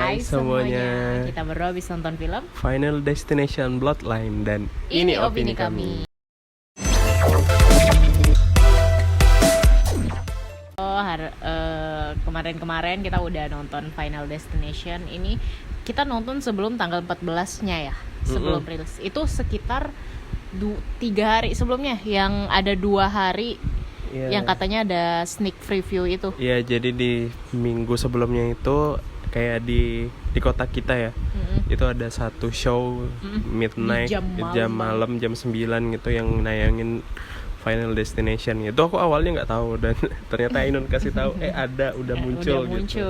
Hai semuanya, kita berdua habis nonton film Final Destination Bloodline dan ini opini kami. Kemarin-kemarin kita udah nonton Final Destination. Ini kita nonton sebelum tanggal 14-nya ya, sebelum rilis. Itu sekitar 3 hari sebelumnya, yang ada 2 hari yang katanya ada sneak preview itu. Iya, jadi di minggu sebelumnya itu kayak di kota kita ya, itu ada satu show midnight jam malam jam 9 gitu yang nayangin Final Destination. Itu aku awalnya nggak tahu dan ternyata Ainun kasih tahu ada udah muncul. Gitu.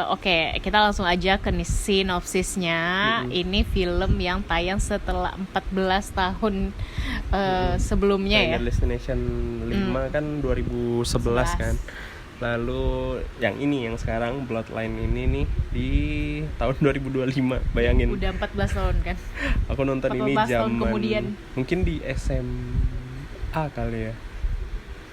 Oke, kita langsung aja ke sinopsisnya. Ini film yang tayang setelah 14 tahun sebelumnya ya. Final Destination 5 kan 2011 kan. Lalu yang ini yang sekarang Bloodline ini nih di tahun 2025, bayangin. Udah 14 tahun kan. Aku nonton ini zaman kemudian. Mungkin di SMA kali ya.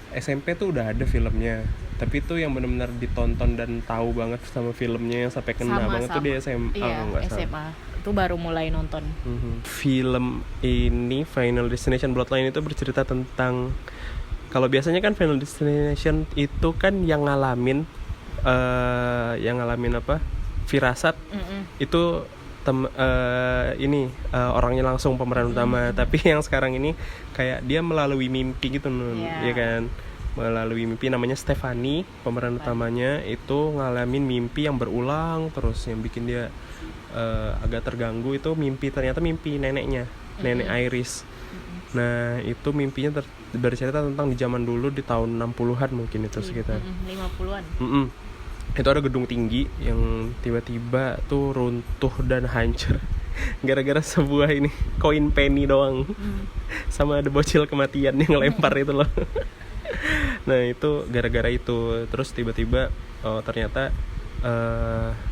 SMP tuh udah ada filmnya, tapi itu yang benar-benar ditonton dan tahu banget sama filmnya yang sampai kena banget tuh di SMA. Iya, SMA. Itu baru mulai nonton. Film ini Final Destination Bloodline itu bercerita tentang, kalau biasanya kan Final Destination itu kan yang ngalamin apa? Firasat. Itu orangnya langsung pemeran utama. Tapi yang sekarang ini kayak dia melalui mimpi gitu, ya kan? Melalui mimpi, namanya Stephanie, pemeran utamanya itu ngalamin mimpi yang berulang terus, yang bikin dia agak terganggu. Itu ternyata mimpi neneknya, nenek Iris. Nah, itu mimpinya bercerita tentang di zaman dulu, di tahun 60-an mungkin itu sekitar 50-an. Itu ada gedung tinggi yang tiba-tiba tuh runtuh dan hancur gara-gara sebuah ini koin penny doang. Sama ada bocil kematian yang lempar itu loh. Nah, itu gara-gara itu. Terus tiba-tiba ternyata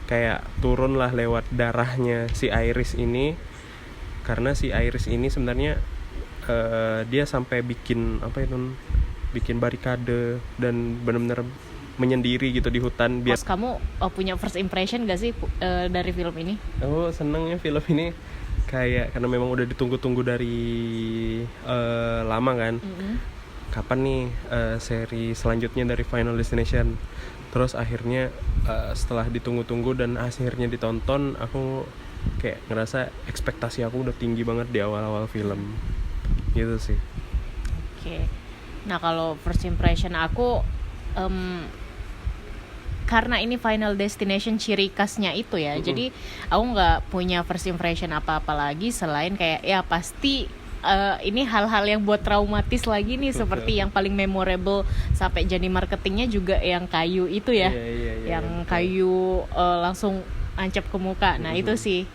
kayak turun lah lewat darahnya si Iris ini. Karena si Iris ini sebenarnya dia sampai bikin barikade dan benar-benar menyendiri gitu di hutan. Mas, kamu punya first impression gak sih dari film ini? Aku senengnya film ini kayak karena memang udah ditunggu-tunggu dari lama kan. Kapan nih seri selanjutnya dari Final Destination? Terus akhirnya setelah ditunggu-tunggu dan akhirnya ditonton, aku kayak ngerasa ekspektasi aku udah tinggi banget di awal-awal film. Gitu sih. Oke. Nah, kalau first impression aku karena ini Final Destination ciri khasnya itu ya. Jadi aku nggak punya first impression apa-apa lagi selain kayak ya pasti ini hal-hal yang buat traumatis lagi nih. Seperti yang paling memorable sampai jadi marketingnya juga yang kayu itu ya. Yang kayu langsung ancap ke muka. Nah, itu sih.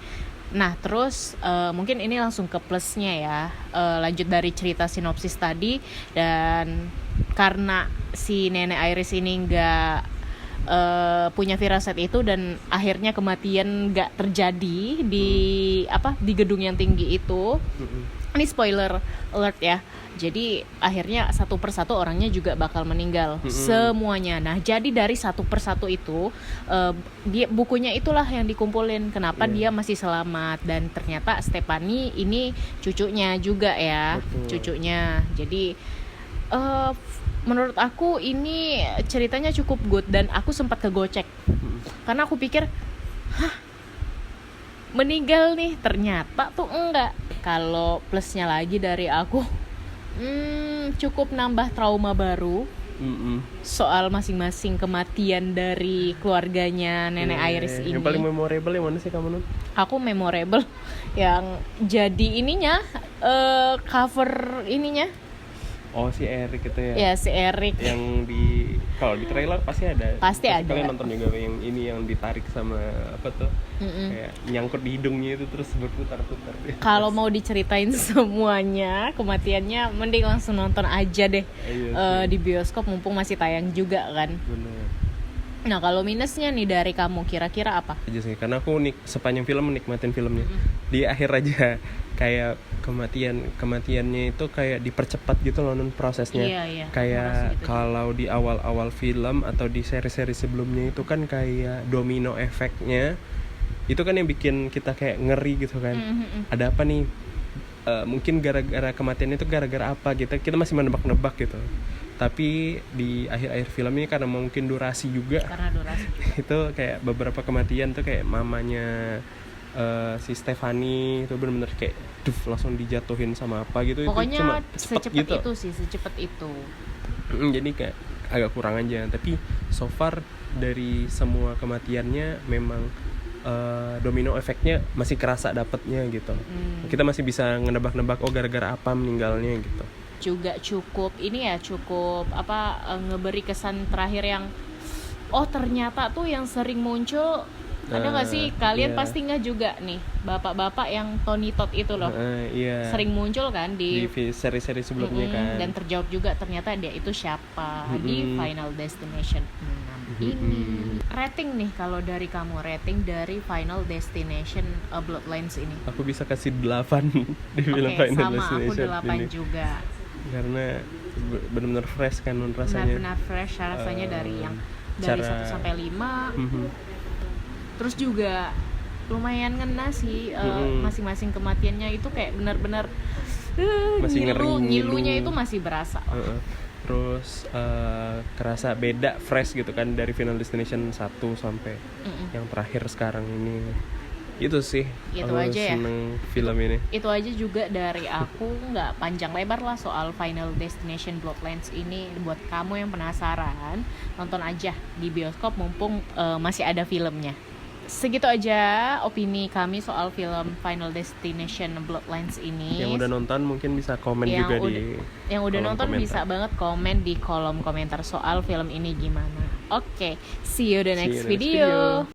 Nah, terus mungkin ini langsung ke plusnya ya. Lanjut dari cerita sinopsis tadi, dan karena si nenek Iris ini nggak punya firasat itu dan akhirnya kematian nggak terjadi di gedung yang tinggi itu. Ini spoiler alert ya. Jadi akhirnya satu persatu orangnya juga bakal meninggal, semuanya. Nah, jadi dari satu persatu itu dia bukunya itulah yang dikumpulin kenapa dia masih selamat, dan ternyata Stephanie ini cucunya juga ya. Cucunya. Jadi menurut aku ini ceritanya cukup good dan aku sempat kegocek. Karena aku pikir meninggal nih, ternyata tuh enggak. Kalau plusnya lagi dari aku, cukup nambah trauma baru soal masing-masing kematian dari keluarganya nenek Iris ini. Yang paling memorable yang mana sih kamu, Nun? Aku memorable yang jadi ininya cover ininya. Oh, si Eric itu ya? Ya, si Eric. Yang kalau di trailer pasti ada. Pasti ada. Kalian nonton juga yang ini yang ditarik sama apa tuh? Kayak nyangkut di hidungnya itu terus berputar-putar. Kalau mau diceritain semuanya kematiannya, mending langsung nonton aja deh di bioskop, mumpung masih tayang juga kan. Bener. Nah, kalau minusnya nih dari kamu kira-kira apa? Aja sih, karena aku sepanjang film menikmatin filmnya. Di akhir aja kayak kematiannya itu kayak dipercepat gitu loh, prosesnya. Iya. Kayak kalau di awal-awal film atau di seri-seri sebelumnya itu kan kayak domino efeknya Itu kan yang bikin kita kayak ngeri gitu kan. Ada apa nih? Mungkin gara-gara kematian itu gara-gara apa, kita masih menebak-nebak gitu. Tapi di akhir-akhir film ini karena mungkin durasi juga, Karena durasi juga. itu kayak beberapa kematian tuh kayak mamanya si Stefani itu benar-benar kayak langsung dijatuhin sama apa gitu. Itu Pokoknya cuma cepet secepat gitu. itu sih, secepat itu. Jadi kayak agak kurang aja. Tapi so far dari semua kematiannya memang domino efeknya masih kerasa dapetnya gitu. Kita masih bisa ngebak-nebak gara-gara apa meninggalnya gitu. Juga cukup ini ya, cukup ngeberi kesan terakhir yang ternyata tuh yang sering muncul. Ada nggak sih kalian iya. pasti nggak juga nih bapak-bapak yang Tony Todd itu loh, Iya. sering muncul kan di seri-seri sebelumnya kan. dan terjawab juga ternyata dia itu siapa di Final Destination 6 ini. Rating nih kalau dari kamu, rating dari Final Destination Bloodlines ini. Aku bisa kasih 8 di film Oke, Final sama aku Destination 8 ini. juga. Karena benar-benar fresh kan rasanya. Benar-benar fresh rasanya dari cara- 1 sampai 5. Mhm. Terus juga lumayan ngena sih masing-masing kematiannya itu kayak benar-benar Masih ngilunya itu masih berasa. Terus kerasa beda, fresh gitu kan dari Final Destination 1 sampai yang terakhir sekarang ini. Itu sih Itu aku aja ya. seneng film ini. Itu aja juga dari aku, nggak panjang lebar lah soal Final Destination Bloodlines ini. Buat kamu yang penasaran, nonton aja di bioskop mumpung masih ada filmnya. Segitu aja opini kami soal film Final Destination Bloodlines ini. Yang udah nonton mungkin bisa komen Yang juga udah- di yang udah kolom nonton komentar. bisa banget komen di kolom komentar soal film ini gimana. Oke, see you the See you next next video.